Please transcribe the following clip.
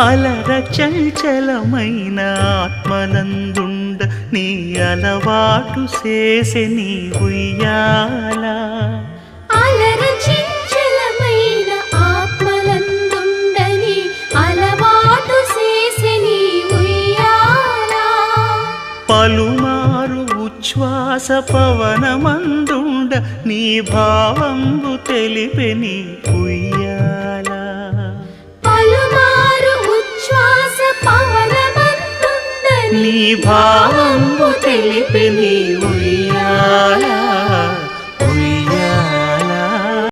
అలర చంచలమైన ఆత్మనందుండ నీ అలవాటు చేసే నీ ఉయ్యాల. అలర చంచలమైన ఆత్మనందుండ నీ అలవాటు చేసే నీ ఉయ్యాల. పలుమారు ఉచ్ఛ్వాస పవనమందుండ నీ భావంబు తెలిపే నీ ఉయ్యాల. పలుమారు ఉచ్ఛ్వాస పవనమందుండ నీ భావంబు తెలిపే నీ ఉయ్యాల.